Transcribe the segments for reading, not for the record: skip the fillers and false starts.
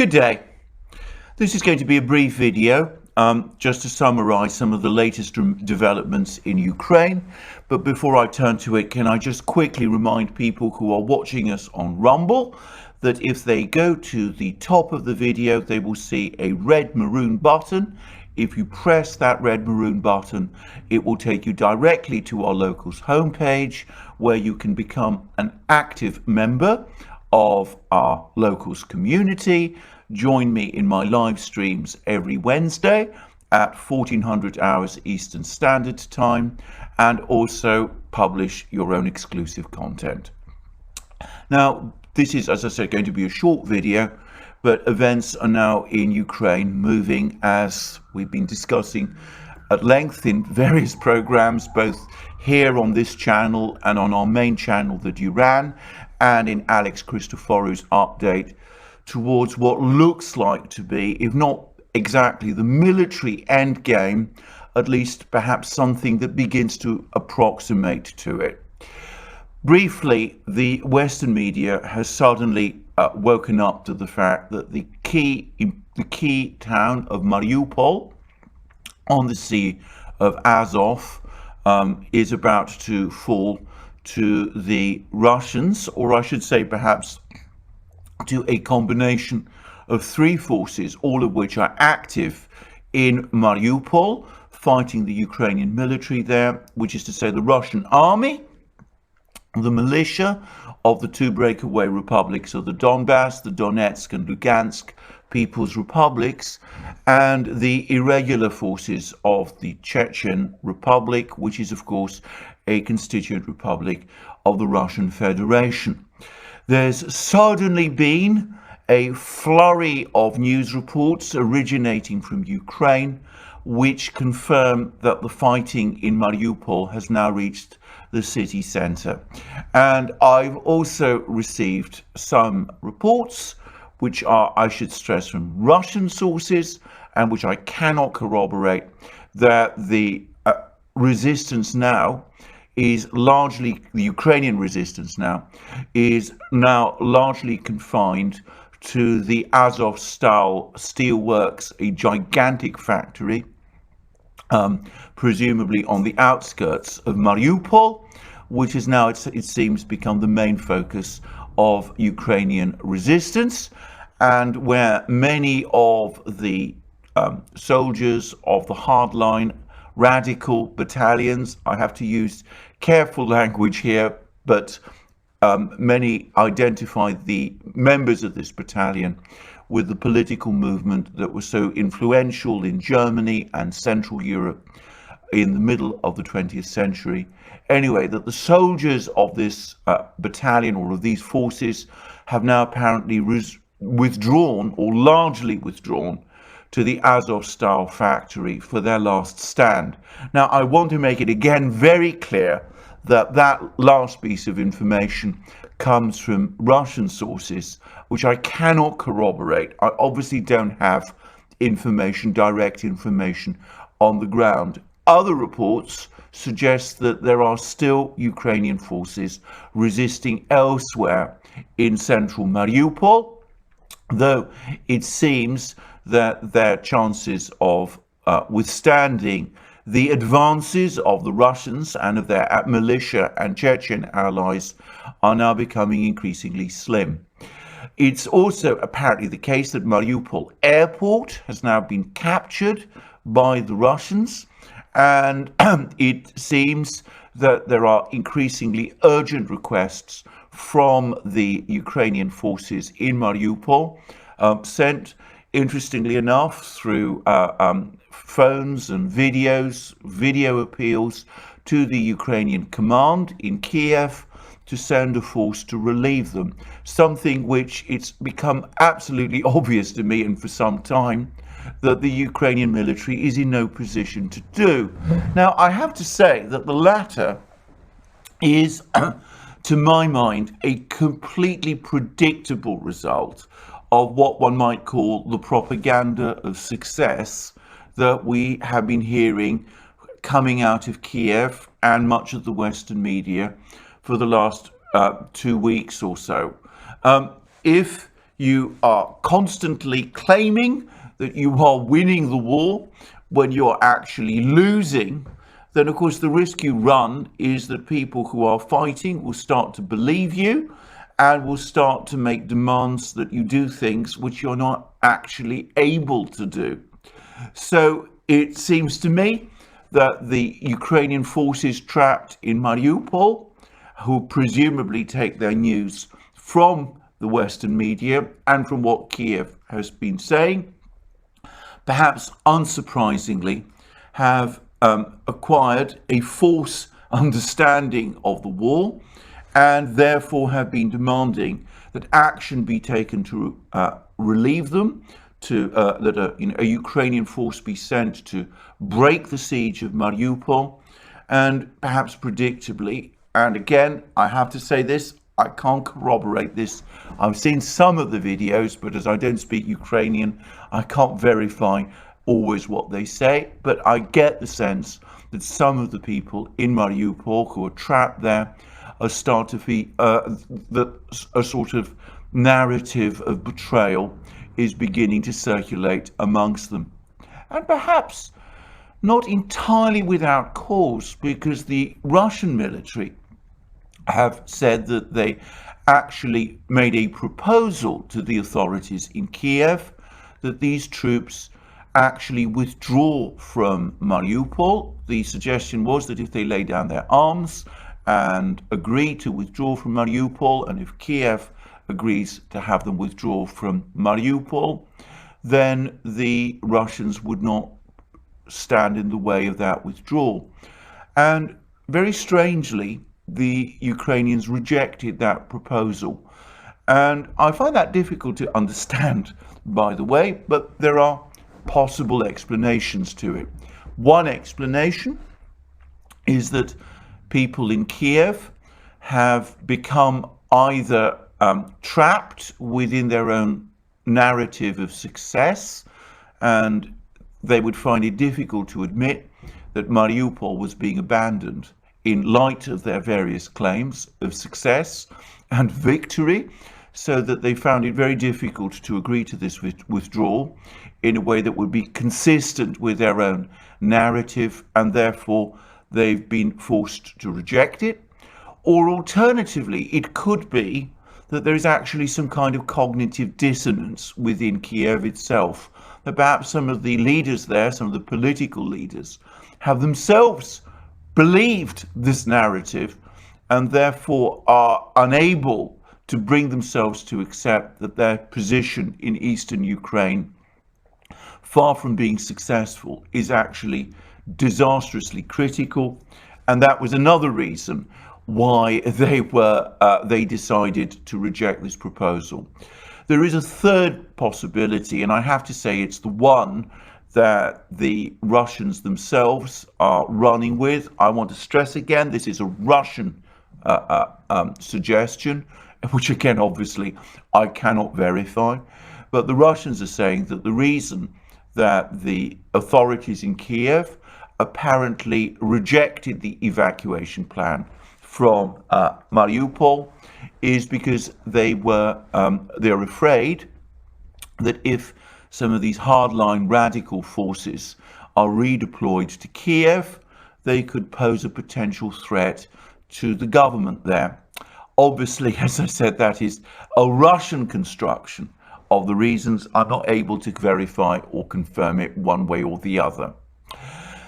Good day. This is going to be a brief video just to summarize some of the latest developments in Ukraine. But before I turn to it, can I just quickly remind people who are watching us on Rumble that if they go to the top of the video, they will see a red maroon button. If you press that red maroon button, it will take you directly to our locals homepage, where you can become an active member of our locals community. Join me in my live streams every Wednesday at 1400 hours Eastern Standard Time, and also publish your own exclusive content. Now, this is, as I said, going to be a short video, but events are now in Ukraine moving, as we've been discussing at length in various programs, both here on this channel and on our main channel, the Duran, and in Alex Christoforou's update, towards what looks like to be, if not exactly the military end game, at least perhaps something that begins to approximate to it. Briefly, the Western media has suddenly woken up to the fact that the key town of Mariupol on the Sea of Azov is about to fall to the Russians, or I should say perhaps to a combination of three forces, all of which are active in Mariupol, fighting the Ukrainian military there, which is to say the Russian army, the militia of the two breakaway republics of the Donbass, the Donetsk and Lugansk People's Republics, and the irregular forces of the Chechen Republic, which is of course a constituent republic of the Russian Federation. There's suddenly been a flurry of news reports originating from Ukraine, which confirm that the fighting in Mariupol has now reached the city center. And I've also received some reports, which are, I should stress, from Russian sources, and which I cannot corroborate, that the resistance now is largely, the Ukrainian resistance now, is now largely confined to the Azovstal steelworks, a gigantic factory, presumably on the outskirts of Mariupol, which is now, it seems, become the main focus of Ukrainian resistance, and where many of the soldiers of the hardline radical battalions, I have to use careful language here, but many identify the members of this battalion with the political movement that was so influential in Germany and Central Europe in the middle of the 20th century. Anyway, that the soldiers of this battalion, or of these forces, have now apparently withdrawn, or largely withdrawn, to the Azovstal factory for their last stand. Now, I want to make it again very clear that that last piece of information comes from Russian sources, which I cannot corroborate. I obviously don't have information, direct information on the ground. Other reports suggest that there are still Ukrainian forces resisting elsewhere in central Mariupol, though it seems that their chances of withstanding the advances of the Russians and of their militia and Chechen allies are now becoming increasingly slim. It's also apparently the case that Mariupol airport has now been captured by the Russians, and it seems that there are increasingly urgent requests from the Ukrainian forces in Mariupol, sent, interestingly enough, through phones and video appeals to the Ukrainian command in Kiev to send a force to relieve them, something which it's become absolutely obvious to me, and for some time, that the Ukrainian military is in no position to do. Now, I have to say that the latter is, to my mind, a completely predictable result of what one might call the propaganda of success that we have been hearing coming out of Kiev and much of the Western media for the last 2 weeks or so. If you are constantly claiming that you are winning the war when you're actually losing, then of course the risk you run is that people who are fighting will start to believe you and will start to make demands that you do things which you're not actually able to do. So it seems to me that the Ukrainian forces trapped in Mariupol, who presumably take their news from the Western media and from what Kiev has been saying, perhaps unsurprisingly, have acquired a false understanding of the war and therefore have been demanding that action be taken to relieve them, that a Ukrainian force be sent to break the siege of Mariupol, and perhaps predictably, and again, I have to say this, I can't corroborate this. I've seen some of the videos, but as I don't speak Ukrainian, I can't verify always what they say, but I get the sense that some of the people in Mariupol who are trapped there are starting to be, that a sort of narrative of betrayal is beginning to circulate amongst them. And perhaps not entirely without cause, because the Russian military have said that they actually made a proposal to the authorities in Kiev that these troops actually withdraw from Mariupol. The suggestion was that if they lay down their arms and agree to withdraw from Mariupol, and if Kiev agrees to have them withdraw from Mariupol, then the Russians would not stand in the way of that withdrawal. And very strangely, the Ukrainians rejected that proposal. And I find that difficult to understand, by the way, but there are possible explanations to it. One explanation is that people in Kiev have become either trapped within their own narrative of success, and they would find it difficult to admit that Mariupol was being abandoned in light of their various claims of success and victory, so that they found it very difficult to agree to this withdrawal in a way that would be consistent with their own narrative, and therefore they've been forced to reject it. Or alternatively, it could be that there is actually some kind of cognitive dissonance within Kiev itself, that perhaps some of the leaders there, some of the political leaders, have themselves believed this narrative and therefore are unable to bring themselves to accept that their position in eastern Ukraine, far from being successful, is actually disastrously critical. And that was another reason why they decided to reject this proposal. There is a third possibility, and I have to say it's the one that the Russians themselves are running with. I want to stress again, this is a Russian suggestion, which again, obviously, I cannot verify. But the Russians are saying that the reason that the authorities in Kiev apparently rejected the evacuation plan from Mariupol is because they're afraid that if some of these hardline radical forces are redeployed to Kiev, they could pose a potential threat to the government there. Obviously, as I said, that is a Russian construction of the reasons. I'm not able to verify or confirm it one way or the other.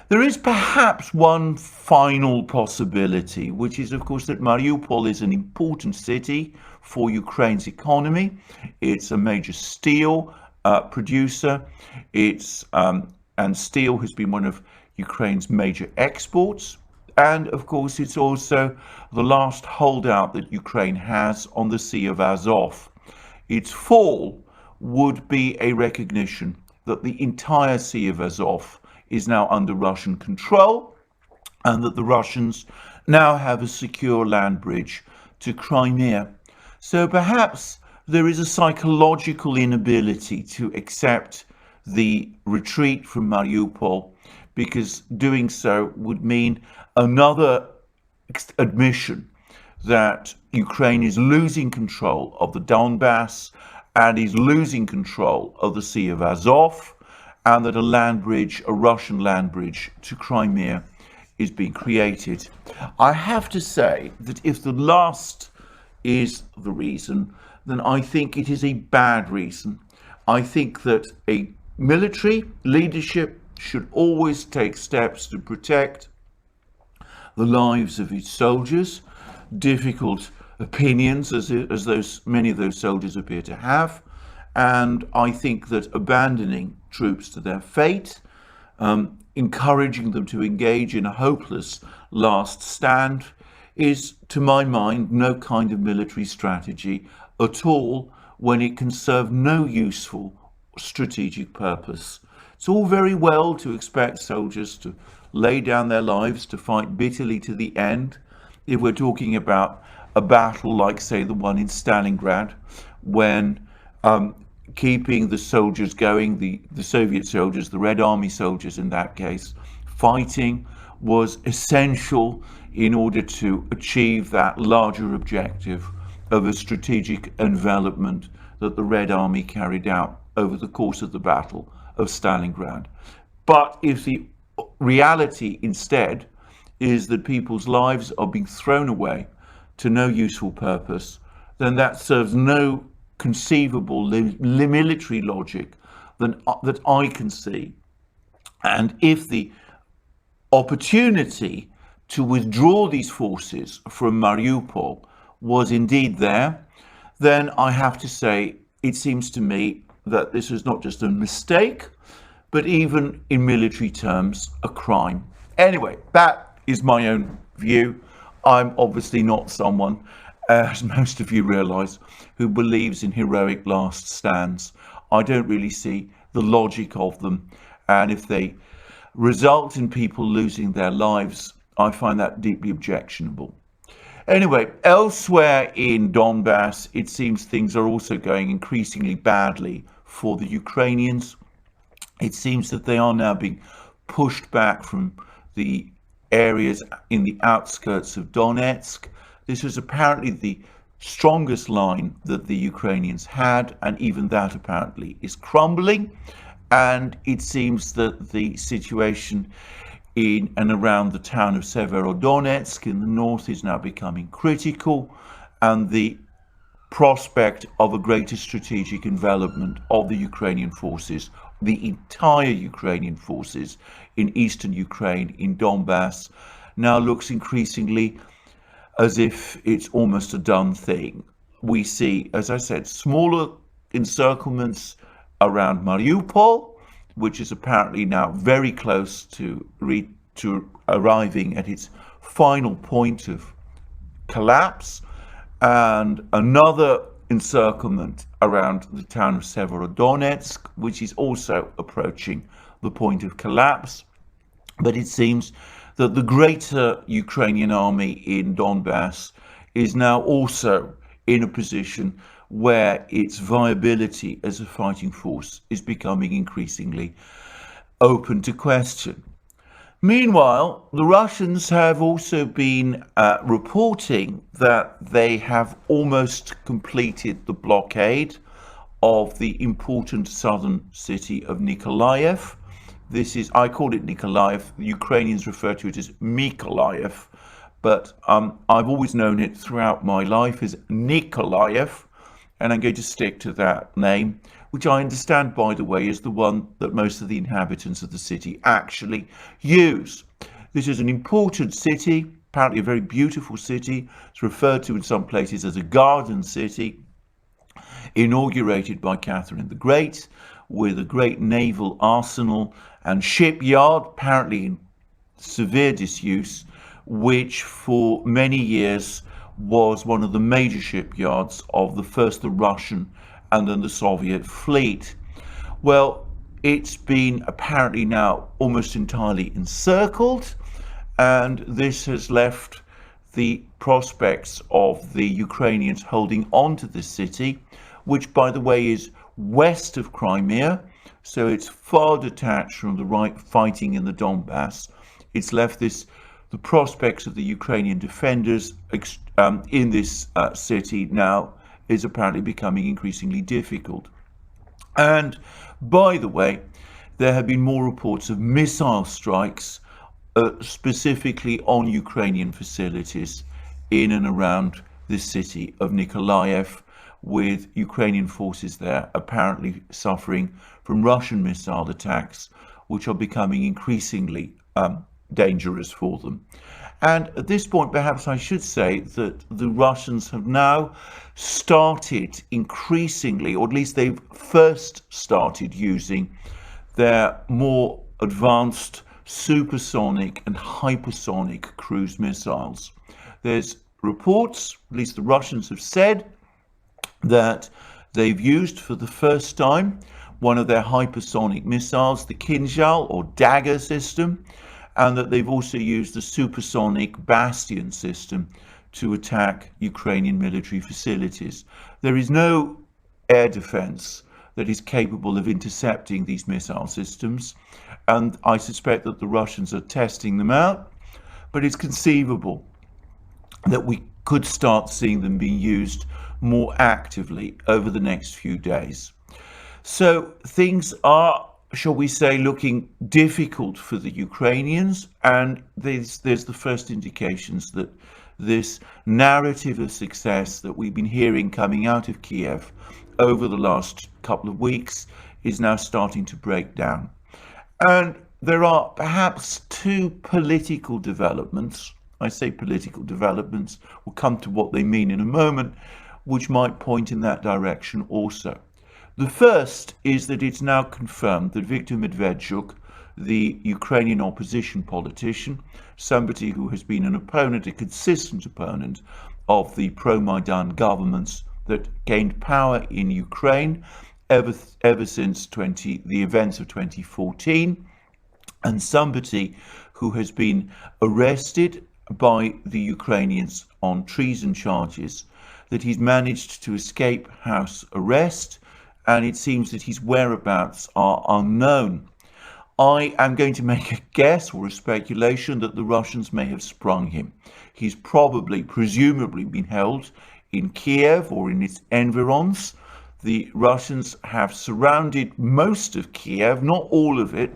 There is perhaps one final possibility, which is, of course, that Mariupol is an important city for Ukraine's economy. It's a major steel producer. And steel has been one of Ukraine's major exports. And of course, it's also the last holdout that Ukraine has on the Sea of Azov. Its fall would be a recognition that the entire Sea of Azov is now under Russian control, and that the Russians now have a secure land bridge to Crimea. So perhaps there is a psychological inability to accept the retreat from Mariupol, because doing so would mean another admission that Ukraine is losing control of the Donbass and is losing control of the Sea of Azov, and that a Russian land bridge to Crimea is being created. I have to say that if the last is the reason, then I think it is a bad reason. I think that a military leadership should always take steps to protect the lives of its soldiers, difficult opinions as many of those soldiers appear to have. And I think that abandoning troops to their fate, encouraging them to engage in a hopeless last stand, is, to my mind, no kind of military strategy at all when it can serve no useful strategic purpose. It's all very well to expect soldiers to lay down their lives to fight bitterly to the end. If we're talking about a battle like, say, the one in Stalingrad, when keeping the soldiers going, the Soviet soldiers, the Red Army soldiers in that case, fighting was essential in order to achieve that larger objective of a strategic envelopment that the Red Army carried out over the course of the Battle of Stalingrad. But if the reality instead is that people's lives are being thrown away to no useful purpose, then that serves no conceivable military logic that I can see. And if the opportunity to withdraw these forces from Mariupol was indeed there, then I have to say it seems to me that this is not just a mistake, but even in military terms, a crime. Anyway, that is my own view. I'm obviously not someone, as most of you realise, who believes in heroic last stands. I don't really see the logic of them, and if they result in people losing their lives, I find that deeply objectionable. Anyway, elsewhere in Donbass, it seems things are also going increasingly badly for the Ukrainians. It seems that they are now being pushed back from the areas in the outskirts of Donetsk. This was apparently the strongest line that the Ukrainians had, and even that apparently is crumbling. And it seems that the situation in and around the town of Severodonetsk in the north is now becoming critical, and the prospect of a greater strategic envelopment of the Ukrainian forces, the entire Ukrainian forces in eastern Ukraine, in Donbass, now looks increasingly as if it's almost a done thing. We see, as I said, smaller encirclements around Mariupol, which is apparently now very close to arriving at its final point of collapse, and another encirclement around the town of Severodonetsk, which is also approaching the point of collapse. But it seems that the greater Ukrainian army in Donbass is now also in a position where its viability as a fighting force is becoming increasingly open to question. Meanwhile, the Russians have also been reporting that they have almost completed the blockade of the important southern city of Nikolaev. This is, I call it Nikolaev, the Ukrainians refer to it as Mykolaiv, but I've always known it throughout my life as Nikolaev, and I'm going to stick to that name, which I understand, by the way, is the one that most of the inhabitants of the city actually use. This is an important city, apparently a very beautiful city. It's referred to in some places as a garden city, inaugurated by Catherine the Great, with a great naval arsenal and shipyard, apparently in severe disuse, which for many years was one of the major shipyards of first the Russian and then the Soviet fleet. Well, it's been apparently now almost entirely encircled, and this has left the prospects of the Ukrainians holding on to this city, which, by the way, is west of Crimea, so it's far detached from the right fighting in the Donbass. It's left the prospects of the Ukrainian defenders in this city now is apparently becoming increasingly difficult. And by the way, there have been more reports of missile strikes specifically on Ukrainian facilities in and around the city of Nikolaev, with Ukrainian forces there apparently suffering from Russian missile attacks, which are becoming increasingly dangerous for them. And at this point, perhaps I should say that the Russians have now started increasingly, or at least they've first started using their more advanced supersonic and hypersonic cruise missiles. There's reports, at least the Russians have said, that they've used for the first time one of their hypersonic missiles, the Kinzhal or Dagger system, and that they've also used the supersonic Bastion system to attack Ukrainian military facilities. There is no air defense that is capable of intercepting these missile systems, and I suspect that the Russians are testing them out, but it's conceivable that we could start seeing them being used more actively over the next few days. So things are, shall we say, looking difficult for the Ukrainians, and there's the first indications that this narrative of success that we've been hearing coming out of Kiev over the last couple of weeks is now starting to break down. And there are perhaps two political developments, I say political developments, we'll come to what they mean in a moment, which might point in that direction also. The first is that it's now confirmed that Viktor Medvedchuk, the Ukrainian opposition politician, somebody who has been an opponent, a consistent opponent of the pro-Maidan governments that gained power in Ukraine ever since the events of 2014, and somebody who has been arrested by the Ukrainians on treason charges, that he's managed to escape house arrest, and it seems that his whereabouts are unknown. I am going to make a guess or a speculation that the Russians may have sprung him. He's probably, presumably, been held in Kiev or in its environs. The Russians have surrounded most of Kiev, not all of it.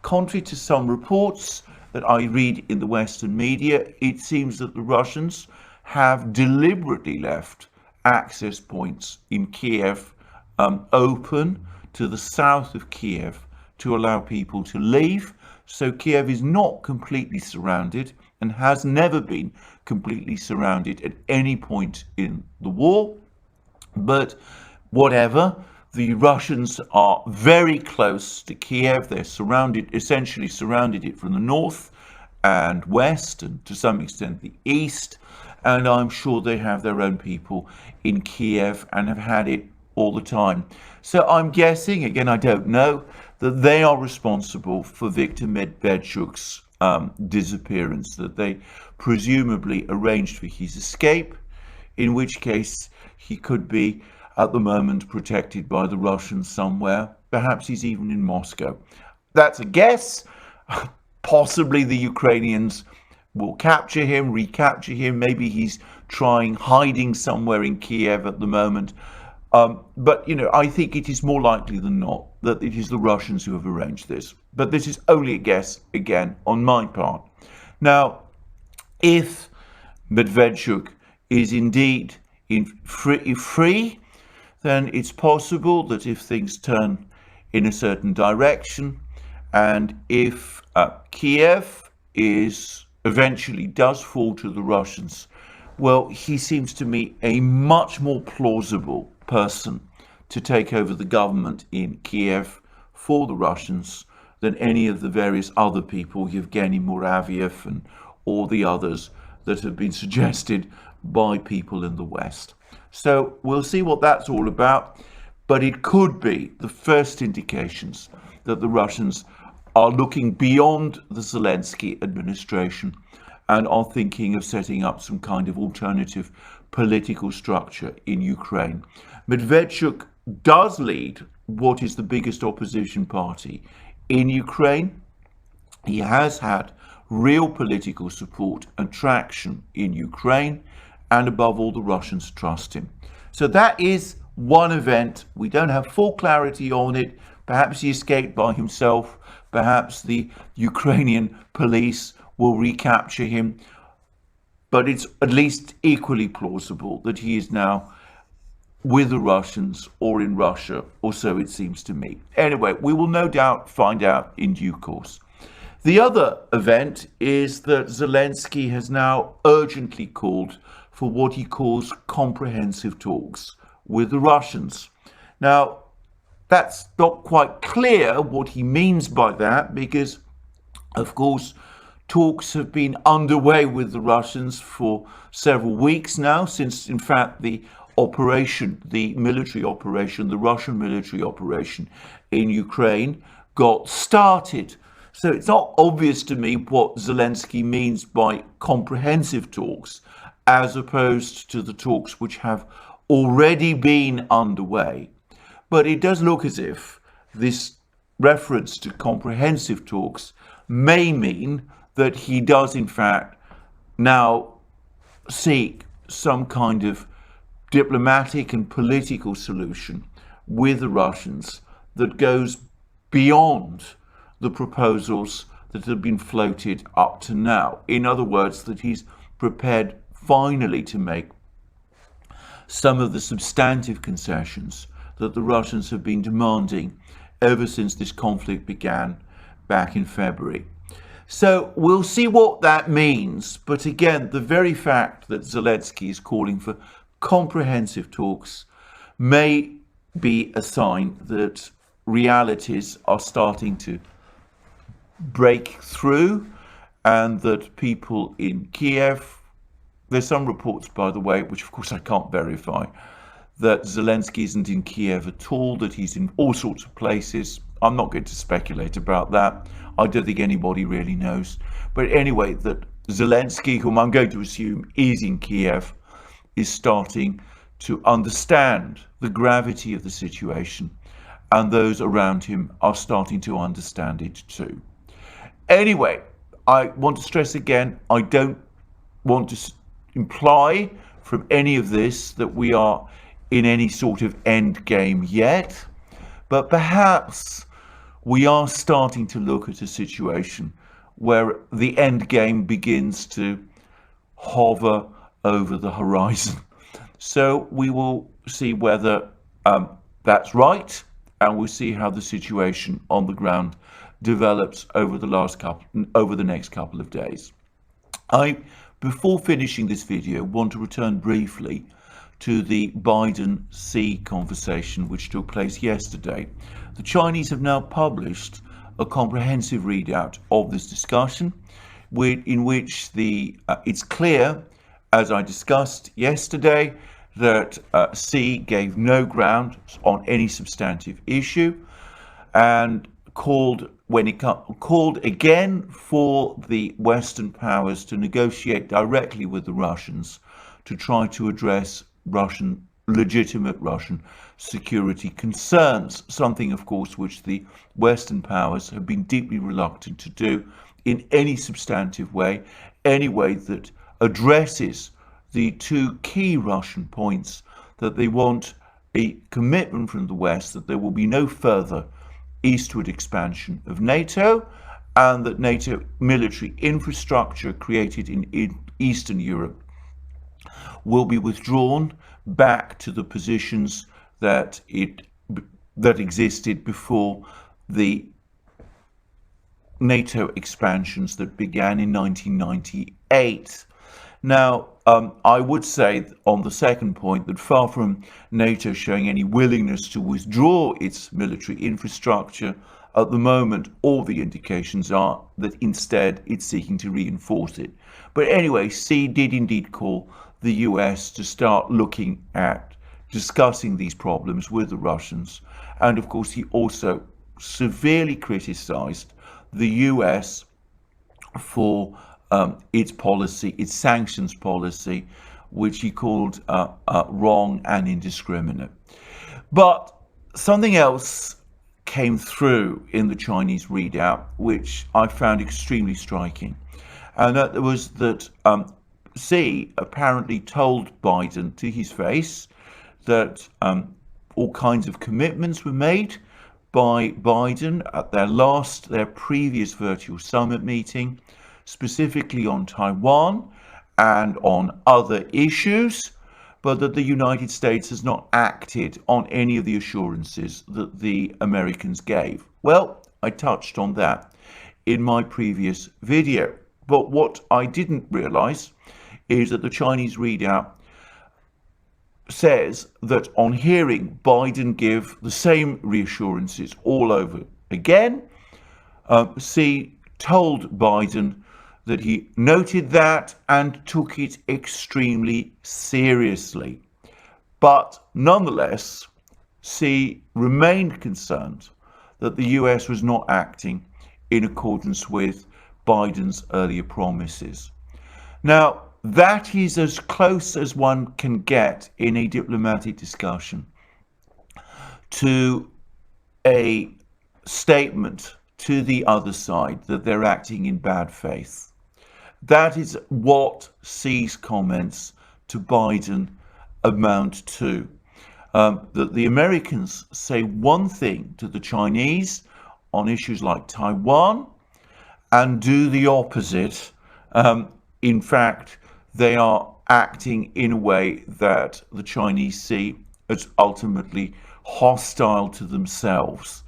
Contrary to some reports that I read in the Western media, it seems that the Russians have deliberately left access points in Kiev open to the south of Kiev to allow people to leave. So Kiev is not completely surrounded and has never been completely surrounded at any point in the war. But whatever, the Russians are very close to Kiev. They're surrounded, essentially surrounded it from the north and west, and to some extent the east. And I'm sure they have their own people in Kiev and have had it all the time. So I'm guessing, again, I don't know, that they are responsible for Viktor Medvedchuk's disappearance, that they presumably arranged for his escape, in which case he could be at the moment protected by the Russians somewhere. Perhaps he's even in Moscow. That's a guess. Possibly the Ukrainians will capture him, recapture him. Maybe he's hiding somewhere in Kiev at the moment. But, I think it is more likely than not that it is the Russians who have arranged this. But this is only a guess, again, on my part. Now, if Medvedchuk is indeed free, then it's possible that if things turn in a certain direction, and if Kiev eventually does fall to the Russians, well, he seems to me a much more plausible person to take over the government in Kiev for the Russians than any of the various other people, Yevgeny Muraviev and all the others that have been suggested by people in the West. So we'll see what that's all about, but it could be the first indications that the Russians are looking beyond the Zelensky administration and are thinking of setting up some kind of alternative political structure in Ukraine. Medvedchuk does lead what is the biggest opposition party in Ukraine. He has had real political support and traction in Ukraine, and above all, the Russians trust him. So that is one event. We don't have full clarity on it. Perhaps he escaped by himself. Perhaps the Ukrainian police will recapture him. But it's at least equally plausible that he is now with the Russians or in Russia, or so it seems to me. Anyway, we will no doubt find out in due course. The other event is that Zelensky has now urgently called for what he calls comprehensive talks with the Russians. Now, that's not quite clear what he means by that, because, of course, talks have been underway with the Russians for several weeks now, since, in fact, the operation, the military operation, the Russian military operation in Ukraine got started. So it's not obvious to me what Zelensky means by comprehensive talks, as opposed to the talks which have already been underway. But it does look as if this reference to comprehensive talks may mean that he does, in fact, now seek some kind of diplomatic and political solution with the Russians that goes beyond the proposals that have been floated up to now. In other words, that he's prepared finally to make some of the substantive concessions that the Russians have been demanding ever since this conflict began back in February. So we'll see what that means. But again, the very fact that Zelensky is calling for comprehensive talks may be a sign that realities are starting to break through, and that people in Kiev, there's some reports, by the way, which of course I can't verify, that Zelensky isn't in Kiev at all, that he's in all sorts of places. I'm not going to speculate about that. I don't think anybody really knows. But anyway, that Zelensky, whom I'm going to assume is in Kiev, is starting to understand the gravity of the situation, and those around him are starting to understand it too. Anyway, I want to stress again, I don't want to imply from any of this that we are in any sort of end game yet, but perhaps we are starting to look at a situation where the end game begins to hover over the horizon. So we will see whether that's right, and we'll see how the situation on the ground develops over the next couple of days. Before finishing this video, want to return briefly to the Biden-Xi conversation which took place yesterday. The Chinese have now published a comprehensive readout of this discussion, in which it's clear, as I discussed yesterday, that Xi gave no ground on any substantive issue, and called again for the Western powers to negotiate directly with the Russians to try to address legitimate Russian security concerns, something of course which the Western powers have been deeply reluctant to do in any substantive way, any way that addresses the two key Russian points: that they want a commitment from the West that there will be no further eastward expansion of NATO, and that NATO military infrastructure created in Eastern Europe will be withdrawn back to the positions that existed before the NATO expansions that began in 1998. Now, I would say on the second point that far from NATO showing any willingness to withdraw its military infrastructure, at the moment all the indications are that instead it's seeking to reinforce it. But anyway, Xi did indeed call the US to start looking at discussing these problems with the Russians. And of course, he also severely criticized the US for its policy, its sanctions policy, which he called wrong and indiscriminate. But something else came through in the Chinese readout, which I found extremely striking. And that was that Xi apparently told Biden to his face that all kinds of commitments were made by Biden at their previous virtual summit meeting, specifically on Taiwan and on other issues, but that the United States has not acted on any of the assurances that the Americans gave. Well, I touched on that in my previous video. But what I didn't realize is that the Chinese readout says that on hearing Biden give the same reassurances all over again, Xi told Biden that he noted that and took it extremely seriously. But nonetheless, Xi remained concerned that the US was not acting in accordance with Biden's earlier promises. Now, that is as close as one can get in a diplomatic discussion to a statement to the other side that they're acting in bad faith. That is what Xi's comments to Biden amount to. That the Americans say one thing to the Chinese on issues like Taiwan and do the opposite. In fact, they are acting in a way that the Chinese see as ultimately hostile to themselves.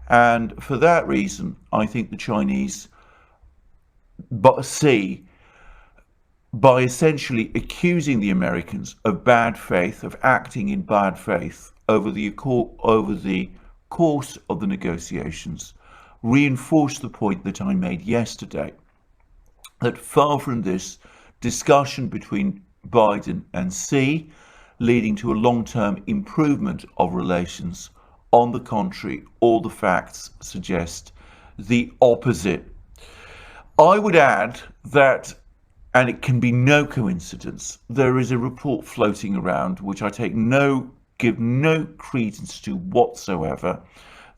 And for that reason, I think the Chinese see, by essentially accusing the Americans of bad faith, of acting in bad faith over the course of the negotiations, reinforce the point that I made yesterday, that far from this discussion between Biden and Xi leading to a long-term improvement of relations, on the contrary, all the facts suggest the opposite. I would add that, and it can be no coincidence, there is a report floating around which I give no credence to whatsoever,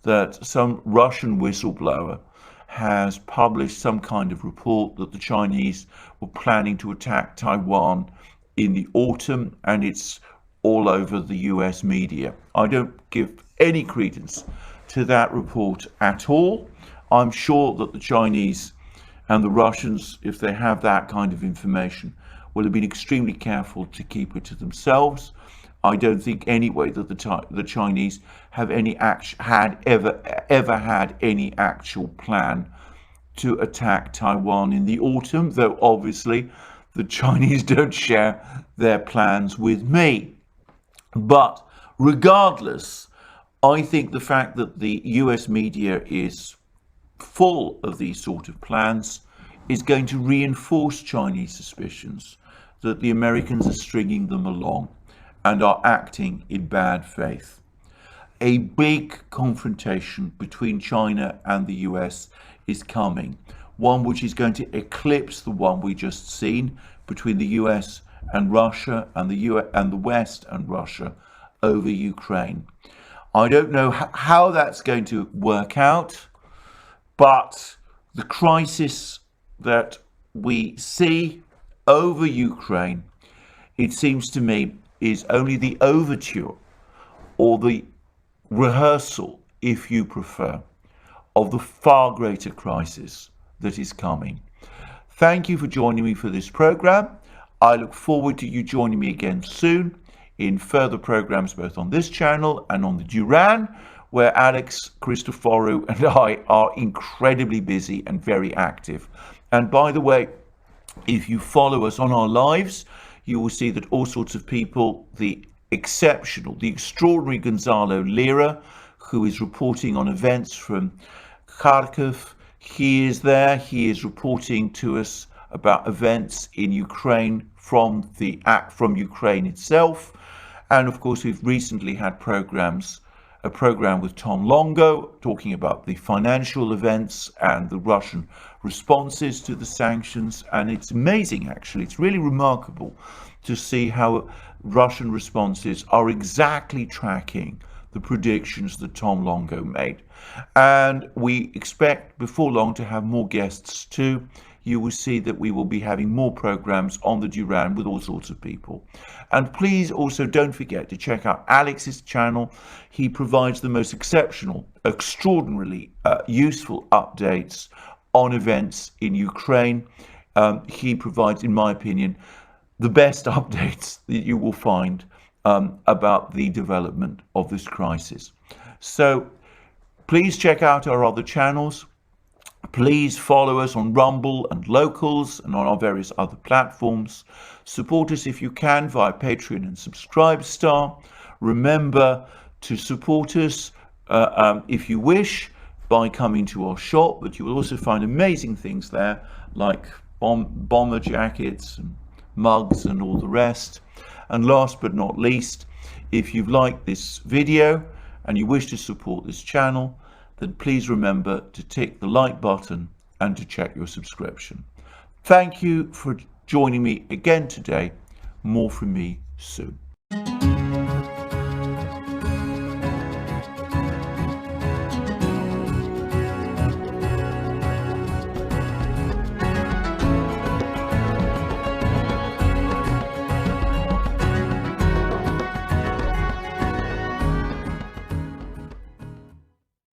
that some Russian whistleblower has published some kind of report that the Chinese were planning to attack Taiwan in the autumn, and it's all over the US media. I don't give any credence to that report at all. I'm sure that the Chinese and the Russians, if they have that kind of information, will have been extremely careful to keep it to themselves. I don't think anyway that the Chinese have ever had any actual plan to attack Taiwan in the autumn, though obviously the Chinese don't share their plans with me. But regardless, I think the fact that the US media is full of these sort of plans is going to reinforce Chinese suspicions that the Americans are stringing them along and are acting in bad faith. A big confrontation between China and the US is coming, one which is going to eclipse the one we just seen between the US and Russia and the West and Russia over Ukraine. I don't know how that's going to work out, but the crisis that we see over Ukraine, it seems to me, is only the overture or the rehearsal, if you prefer, of the far greater crisis that is coming. Thank you for joining me for this program. I look forward to you joining me again soon in further programs both on this channel and on the Duran, where Alex, Christoforou and I are incredibly busy and very active. And by the way, if you follow us on our lives, you will see that all sorts of people, the extraordinary Gonzalo Lira, who is reporting on events from Kharkiv, he is there. He is reporting to us about events in Ukraine from Ukraine itself. And of course, we've recently had a program with Tom Longo talking about the financial events and the Russian responses to the sanctions. And it's amazing, actually. It's really remarkable to see how Russian responses are exactly tracking the predictions that Tom Longo made. And we expect before long to have more guests too. you will see that we will be having more programs on the Duran with all sorts of people. And please also don't forget to check out Alex's channel. He provides the most exceptional, extraordinarily useful updates on events in Ukraine. He provides, in my opinion, the best updates that you will find about the development of this crisis. So please check out our other channels. Please follow us on Rumble and Locals and on our various other platforms. Support us if you can via Patreon and Subscribestar. Remember to support us if you wish by coming to our shop, but you will also find amazing things there like bomber jackets and mugs and all the rest. And last but not least, if you've liked this video and you wish to support this channel, then please remember to tick the like button and to check your subscription. Thank you for joining me again today. More from me soon.